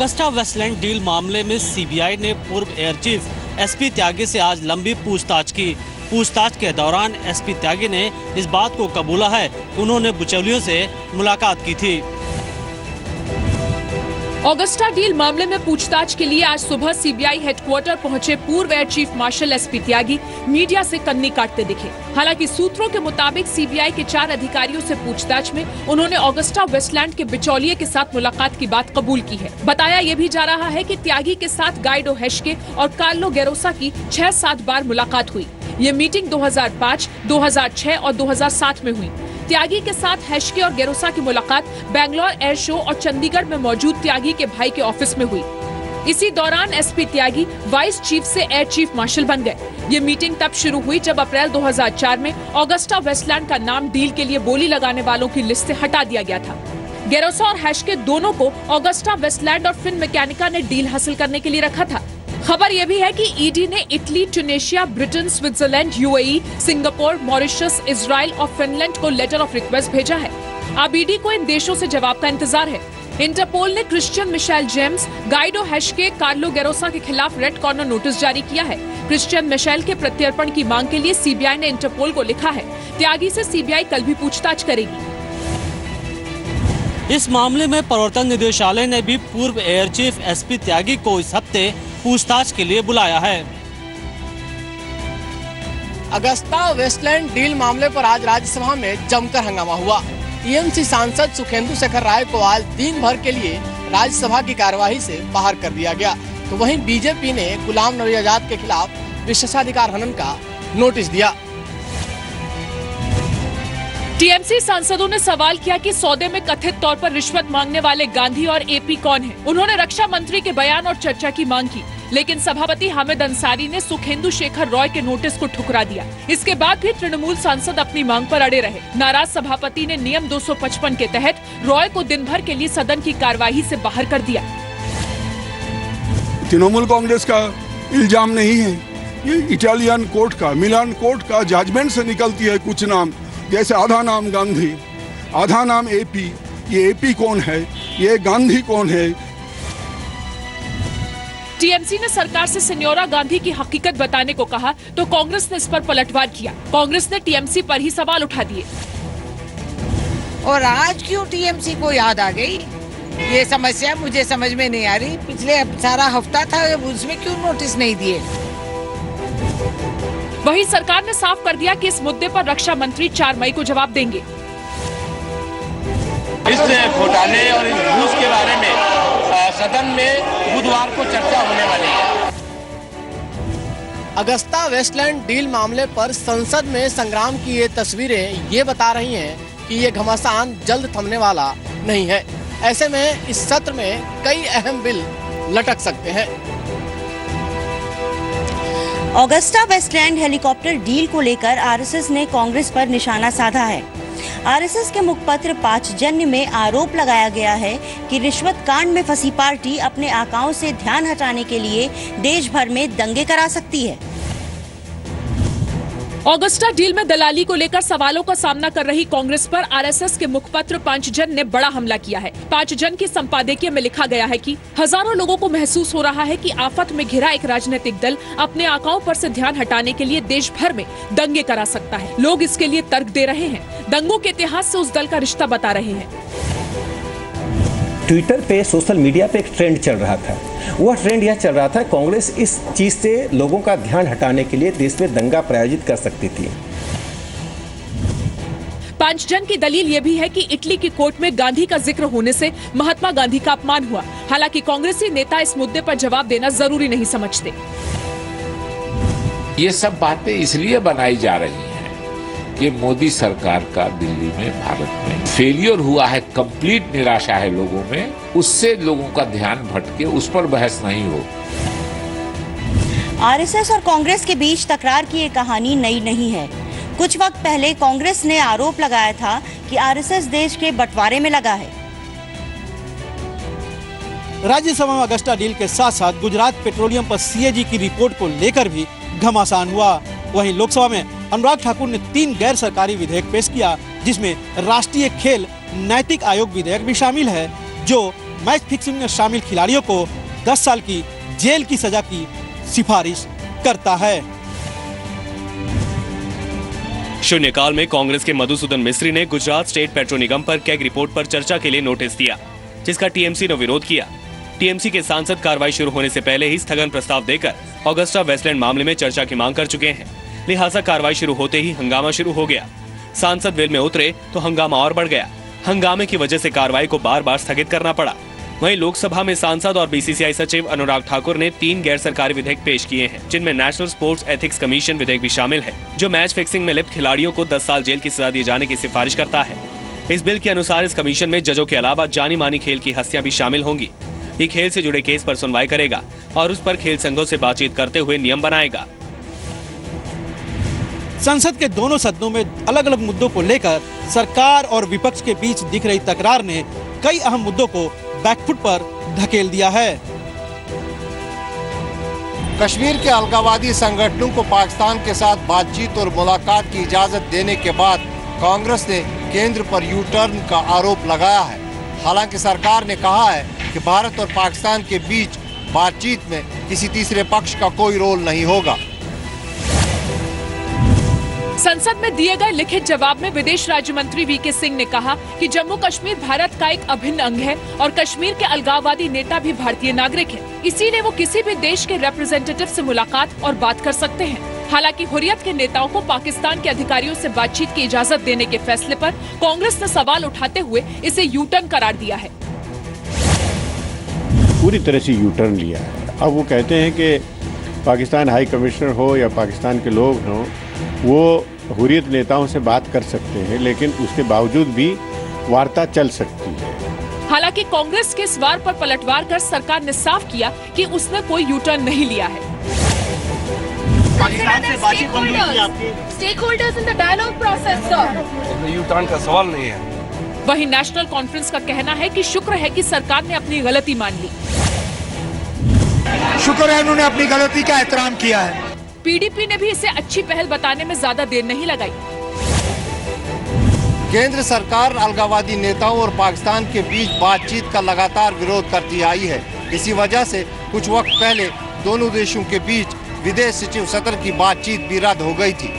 Agusta Westland deal मामले में CBI ने पूर्व एयर चीफ एसपी त्यागी से आज लंबी पूछताछ की। पूछताछ के दौरान एसपी त्यागी ने इस बात को कबूला है कि उन्होंने बिचौलियों से मुलाकात की थी। ऑगस्टा डील मामले में पूछताछ के लिए आज सुबह सीबीआई हेडक्वार्टर पहुंचे पूर्व एयर चीफ मार्शल एसपी त्यागी मीडिया से कन्नी काटते दिखे। हालांकि सूत्रों के मुताबिक सीबीआई के 4 अधिकारियों से पूछताछ में उन्होंने ऑगस्टा वेस्टलैंड के बिचौलिए के साथ मुलाकात की बात कबूल की है। बताया ये भी जा रहा है कि त्यागी के साथ गाइडो हेश्के और कार्लो गेरोसा की 6-7 बार मुलाकात हुई। ये मीटिंग 2005, 2006 और 2007 में हुई। त्यागी के साथ हेश्के और गेरोसा की मुलाकात बैंगलोर एयर शो और चंडीगढ़ में मौजूद त्यागी के भाई के ऑफिस में हुई। इसी दौरान एसपी त्यागी वाइस चीफ से एयर चीफ मार्शल बन गए। ये मीटिंग तब शुरू हुई जब अप्रैल 2004 में ऑगस्टा वेस्टलैंड का नाम डील के लिए बोली लगाने वालों की लिस्ट से हटा दिया गया था। गेरोसा और हेश्के दोनों को ऑगस्टा वेस्टलैंड और फिन मैकेनिका ने डील हासिल करने के लिए रखा था। खबर यह भी है कि ईडी ने Italy, Tunisia, Britain, Switzerland, UAE, Singapore, Mauritius, Israel और फिनलैंड को लेटर ऑफ रिक्वेस्ट भेजा है। अब ईडी को इन देशों से जवाब का इंतजार है। इंटरपोल ने Christian Michel James, Guido Haschke, Carlo Gerosa के खिलाफ रेड कॉर्नर नोटिस जारी किया है। क्रिश्चियन मिशेल के प्रत्यर्पण की मांग के लिए सीबीआई ने इंटरपोल को लिखा है। त्यागी से सीबीआई कल भी पूछताछ करेगी। इस मामले में प्रवर्तन निदेशालय ने भी पूर्व एयर चीफ एसपी त्यागी को इस हफ्ते पूछताछ के लिए बुलाया है। अगस्ता वेस्टलैंड डील मामले पर आज राज्यसभा में जमकर हंगामा हुआ। टीएमसी सांसद सुखेंदु शेखर राय को आज दिन भर के लिए राज्यसभा की कार्यवाही से बाहर कर दिया गया। तो वहीं बीजेपी ने गुलाम नबी आजाद के खिलाफ विशेषाधिकार हनन का नोटिस दिया। टीएमसी सांसदों ने सवाल किया कि सौदे में कथित तौर पर रिश्वत मांगने वाले गांधी और एपी कौन हैं? उन्होंने रक्षा मंत्री के बयान और चर्चा की मांग की, लेकिन सभापति हामिद अंसारी ने सुखेंदु शेखर रॉय के नोटिस को ठुकरा दिया। इसके बाद भी तृणमूल सांसद अपनी मांग पर अड़े रहे। नाराज सभापति ने नियम 255 के तहत रॉय को दिन भर के लिए सदन की कार्यवाही से बाहर कर दिया। तृणमूल कांग्रेस का इल्जाम नहीं है, ये इटालियन कोर्ट का, मिलान कोर्ट का जजमेंट से निकलती है। कुछ नाम, जैसे आधा नाम गांधी, आधा नाम एपी। ये एपी कौन है, ये गांधी कौन है? टीएमसी ने सरकार से सिन्योरा गांधी की हकीकत बताने को कहा तो कांग्रेस ने इस पर पलटवार किया। कांग्रेस ने टीएमसी पर ही सवाल उठा दिए। और आज क्यों टीएमसी को याद आ गई, ये समस्या मुझे समझ में नहीं आ रही। पिछले सारा हफ्ता था, उसमें क्यों नोटिस नहीं दिए? वहीं सरकार ने साफ कर दिया कि इस मुद्दे पर रक्षा मंत्री 4 मई को जवाब देंगे। इस घोटाले और इस घूस के बारे में सदन में बुधवार को चर्चा होने वाली है। अगस्ता वेस्टलैंड डील मामले पर संसद में संग्राम की ये तस्वीरें ये बता रही हैं कि ये घमासान जल्द थमने वाला नहीं है। ऐसे में इस सत्र में कई अहम बिल लटक सकते हैं। ऑगस्टा वेस्टलैंड हेलीकॉप्टर डील को लेकर आरएसएस ने कांग्रेस पर निशाना साधा है। आरएसएस के मुखपत्र 5 जन्य में आरोप लगाया गया है कि रिश्वत कांड में फंसी पार्टी अपने आकाओं से ध्यान हटाने के लिए देश भर में दंगे करा सकती है। ऑगस्टा डील में दलाली को लेकर सवालों का सामना कर रही कांग्रेस पर आरएसएस के मुखपत्र 5 जन ने बड़ा हमला किया है। 5 जन की संपादकीय में लिखा गया है कि हजारों लोगों को महसूस हो रहा है कि आफत में घिरा एक राजनीतिक दल अपने आकाओं पर से ध्यान हटाने के लिए देश भर में दंगे करा सकता है। लोग इसके लिए तर्क दे रहे हैं, दंगों के इतिहास से उस दल का रिश्ता बता रहे हैं। ट्विटर पे, सोशल मीडिया पे एक ट्रेंड चल रहा था। वह ट्रेंड यह चल रहा था, कांग्रेस इस चीज से लोगों का ध्यान हटाने के लिए देश में दंगा प्रायोजित कर सकती थी। 5 जन की दलील ये भी है कि इटली की कोर्ट में गांधी का जिक्र होने से महात्मा गांधी का अपमान हुआ। हालांकि कांग्रेसी नेता इस मुद्दे पर जवाब देना जरूरी नहीं समझते। ये सब बातें इसलिए बनाई जा रही हैं कि मोदी सरकार का दिल्ली में, भारत में फेलियर हुआ है, कंप्लीट निराशा है लोगों में, उससे लोगों का ध्यान भटके, उस पर बहस नहीं हो। आरएसएस और कांग्रेस के बीच तकरार की ये कहानी नई नहीं है। कुछ वक्त पहले कांग्रेस ने आरोप लगाया था कि आरएसएस देश के बंटवारे में लगा है। राज्यसभा में अगस्टा डील के साथ साथ गुजरात पेट्रोलियम पर सीएजी की रिपोर्ट को लेकर भी घमासान हुआ। वहीं लोकसभा में अनुराग ठाकुर ने 3 गैर सरकारी विधेयक पेश किया, जिसमें राष्ट्रीय खेल नैतिक आयोग विधेयक भी शामिल है, जो मैच फिक्सिंग में शामिल खिलाड़ियों को 10 साल की जेल की सजा की सिफारिश करता है। शून्यकाल में कांग्रेस के मधुसूदन मिस्त्री ने गुजरात स्टेट पेट्रो निगम पर कैग रिपोर्ट पर चर्चा के लिए नोटिस दिया, जिसका टीएमसी ने विरोध किया। टीएमसी के सांसद कार्रवाई शुरू होने से पहले ही स्थगन प्रस्ताव देकर ऑगस्टा वेस्टलैंड मामले में चर्चा की मांग कर चुके हैं। लिहाजा कार्रवाई शुरू होते ही हंगामा शुरू हो गया। सांसद वेल में उतरे तो हंगामा और बढ़ गया। हंगामे की वजह से कार्रवाई को बार बार स्थगित करना पड़ा। वहीं लोकसभा में सांसद और बीसीसीआई सचिव अनुराग ठाकुर ने 3 गैर सरकारी विधेयक पेश किए हैं, जिनमें नेशनल स्पोर्ट्स एथिक्स कमीशन विधेयक भी शामिल है, जो मैच फिक्सिंग में लिप्त खिलाड़ियों को 10 साल जेल की सजा दिए जाने की सिफारिश करता है। इस बिल के अनुसार इस कमीशन में जजों के अलावा जानी मानी खेल की हस्तियां भी शामिल होंगी। ये खेल से जुड़े केस पर सुनवाई करेगा और उस पर खेल संघों से बातचीत करते हुए नियम बनाएगा। संसद के दोनों सदनों में अलग अलग मुद्दों को लेकर सरकार और विपक्ष के बीच दिख रही तकरार ने कई अहम मुद्दों को बैकफुट पर धकेल दिया है। कश्मीर के अलगाववादी संगठनों को पाकिस्तान के साथ बातचीत और मुलाकात की इजाजत देने के बाद कांग्रेस ने केंद्र पर यू टर्न का आरोप लगाया है। हालांकि सरकार ने कहा है कि भारत और पाकिस्तान के बीच बातचीत में किसी तीसरे पक्ष का कोई रोल नहीं होगा। संसद में दिए गए लिखित जवाब में विदेश राज्य मंत्री वीके सिंह ने कहा कि जम्मू कश्मीर भारत का एक अभिन्न अंग है और कश्मीर के अलगाववादी नेता भी भारतीय नागरिक हैं। इसीलिए वो किसी भी देश के रिप्रेजेंटेटिव से मुलाकात और बात कर सकते हैं। हालांकि हुर्रियत के नेताओं को पाकिस्तान के अधिकारियों से बातचीत की इजाजत देने के फैसले पर कांग्रेस ने सवाल उठाते हुए इसे यू टर्न करार दिया है। पूरी तरह से यू टर्न लिया है। अब वो कहते हैं कि पाकिस्तान हाई कमिश्नर हो या पाकिस्तान के लोग हों, वो हुर्रियत नेताओं से बात कर सकते हैं, लेकिन उसके बावजूद भी वार्ता चल सकती है। हालांकि कांग्रेस के इस वार पर पलटवार कर सरकार ने साफ किया कि उसने कोई यू टर्न नहीं लिया है। पाकिस्तान से बातचीत बंद हुई थी आपकी? Stakeholders in the dialogue process sir. U turn का सवाल नहीं है। वहीं नेशनल कॉन्फ्रेंस का कहना है कि शुक्र है कि सरकार ने अपनी गलती मान ली। शुक्र है उन्होंने अपनी गलती का एहतराम किया है। पीडीपी ने भी इसे अच्छी पहल बताने में ज्यादा देर नहीं लगाई। केंद्र सरकार अलगाववादी नेताओं और पाकिस्तान के बीच बातचीत का लगातार विरोध करती आई है। इसी वजह से कुछ वक्त पहले दोनों देशों के बीच विदेश सचिव स्तर की बातचीत भी रद्द हो गई थी।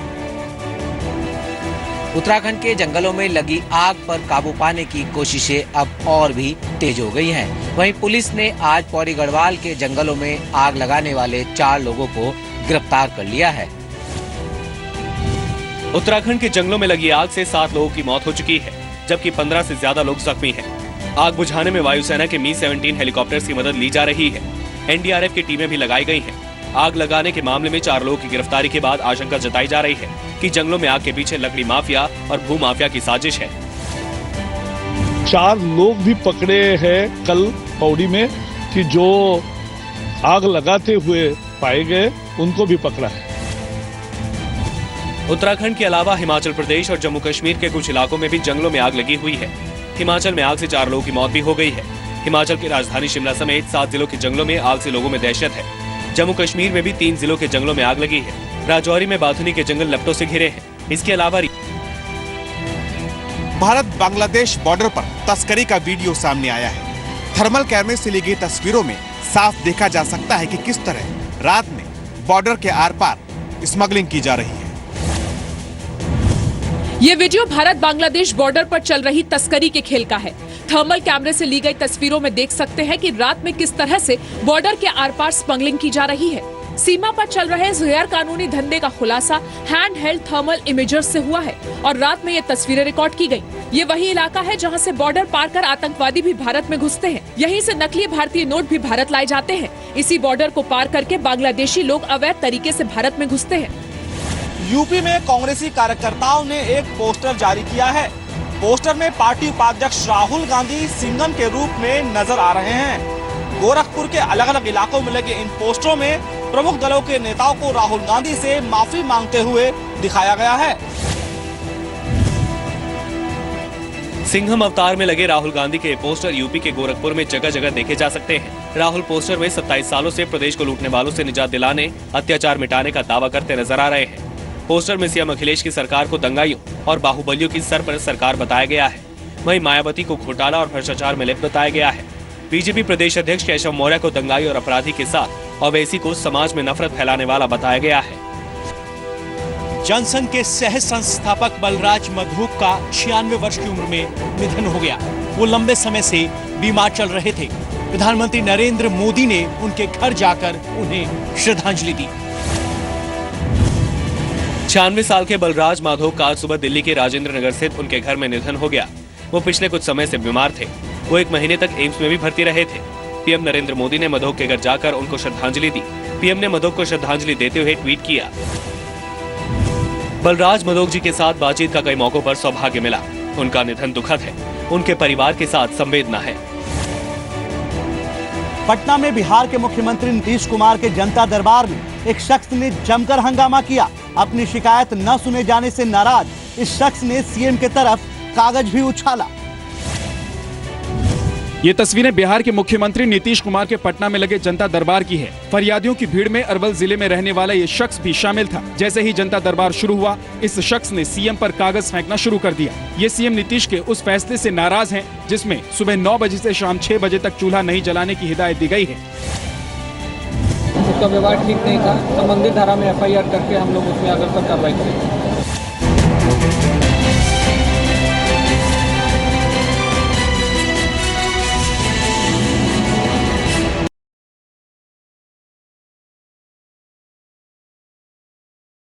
उत्तराखंड के जंगलों में लगी आग पर काबू पाने की कोशिशें अब और भी तेज हो गई हैं। वहीं पुलिस ने आज पौड़ी गढ़वाल के जंगलों में आग लगाने वाले 4 लोगों को गिरफ्तार कर लिया है। उत्तराखंड के जंगलों में लगी आग से 7 लोगों की मौत हो चुकी है, जबकि 15 से ज्यादा लोग जख्मी हैं। आग बुझाने में वायुसेना के मी-17 हेलीकॉप्टर्स की मदद ली जा रही है। एनडीआरएफ की टीमें भी लगाई गई हैं। आग लगाने के मामले में 4 लोगों की गिरफ्तारी के बाद आशंका जताई जा रही है कि जंगलों में आग के पीछे लकड़ी माफिया और भू माफिया की साजिश है। 4 लोग भी पकड़े हैं कल पौड़ी में, कि जो आग लगाते हुए पाए गए, उनको भी पकड़ा है। उत्तराखंड के अलावा हिमाचल प्रदेश और जम्मू कश्मीर के कुछ इलाकों में भी जंगलों में आग लगी हुई है। हिमाचल में आग से 4 लोगों की मौत भी हो गई है। हिमाचल की राजधानी शिमला समेत 7 जिलों के जंगलों में आग से लोगों में दहशत है। जम्मू कश्मीर में भी 3 जिलों के जंगलों में आग लगी है। राजौरी में बाथुनी के जंगल लपटों से घिरे हैं। इसके अलावा भारत बांग्लादेश बॉर्डर पर तस्करी का वीडियो सामने आया है। थर्मल कैमरे से ली गई तस्वीरों में साफ देखा जा सकता है कि किस तरह रात में बॉर्डर के आर पार स्मगलिंग की जा रही है। ये वीडियो भारत बांग्लादेश बॉर्डर पर चल रही तस्करी के खेल का है। थर्मल कैमरे से ली गई तस्वीरों में देख सकते हैं कि रात में किस तरह से बॉर्डर के आर पार स्मगलिंग की जा रही है। सीमा पर चल रहे इस गैर कानूनी धंधे का खुलासा हैंड हेल्ड थर्मल इमेजर्स से हुआ है और रात में ये तस्वीरें रिकॉर्ड की गई। ये वही इलाका है जहां से बॉर्डर पार कर आतंकवादी भी भारत में घुसते हैं। यहीं से नकली भारतीय नोट भी भारत लाए जाते हैं। इसी बॉर्डर को पार करके बांग्लादेशी लोग अवैध तरीके से भारत में घुसते हैं। यूपी में कांग्रेसी कार्यकर्ताओं ने एक पोस्टर जारी किया है। पोस्टर में पार्टी उपाध्यक्ष राहुल गांधी सिंघम के रूप में नजर आ रहे हैं। गोरखपुर के अलग अलग इलाकों में लगे इन पोस्टरों में प्रमुख दलों के नेताओं को राहुल गांधी से माफी मांगते हुए दिखाया गया है। सिंघम अवतार में लगे राहुल गांधी के पोस्टर यूपी के गोरखपुर में जगह जगह देखे जा सकते हैं। राहुल पोस्टर में 27 सालों से प्रदेश को लूटने वालों से निजात दिलाने, अत्याचार मिटाने का दावा करते नजर आ रहे हैं। पोस्टर में सीएम अखिलेश की सरकार को दंगाइयों और बाहुबलियों की सरपरस्त सरकार बताया गया है। वहीं मायावती को घोटाला और भ्रष्टाचार में लिप्त बताया गया है। बीजेपी प्रदेश अध्यक्ष केशव मौर्य को दंगाई और अपराधी के साथ ओवैसी को समाज में नफरत फैलाने वाला बताया गया है। जनसंघ के सह संस्थापक बलराज मधोक का 96 वर्ष की उम्र में निधन हो गया। वो लंबे समय से बीमार चल रहे थे। प्रधानमंत्री नरेंद्र मोदी ने उनके घर जाकर उन्हें श्रद्धांजलि दी। 96 साल के बलराज माधोक का आज सुबह दिल्ली के राजेंद्र नगर स्थित उनके घर में निधन हो गया। वो पिछले कुछ समय से बीमार थे। वो 1 महीने तक एम्स में भी भर्ती रहे थे। पीएम नरेंद्र मोदी ने मधोक के घर जाकर उनको श्रद्धांजलि दी। पीएम ने मधोक को श्रद्धांजलि देते हुए ट्वीट किया, बलराज मधोक जी के साथ बातचीत का कई मौकों पर सौभाग्य मिला। उनका निधन दुखद है। उनके परिवार के साथ संवेदना है। पटना में बिहार के मुख्यमंत्री नीतीश कुमार के जनता दरबार में एक शख्स ने जमकर हंगामा किया। अपनी शिकायत न सुने जाने से नाराज इस शख्स ने सीएम के तरफ कागज भी उछाला। ये तस्वीरें बिहार के मुख्यमंत्री नीतीश कुमार के पटना में लगे जनता दरबार की है। फरियादियों की भीड़ में अरवल जिले में रहने वाला ये शख्स भी शामिल था। जैसे ही जनता दरबार शुरू हुआ, इस शख्स ने सीएम पर कागज फेंकना शुरू कर दिया। ये सीएम नीतीश के उस फैसले से नाराज हैं, जिसमें सुबह 9 बजे से शाम 6 बजे तक चूल्हा नहीं जलाने की हिदायत दी गई है। उसका व्यवहार ठीक नहीं था। संबंधित धारा में FIR करके हम लोग उसमें अग्रसर कार्रवाई करेंगे।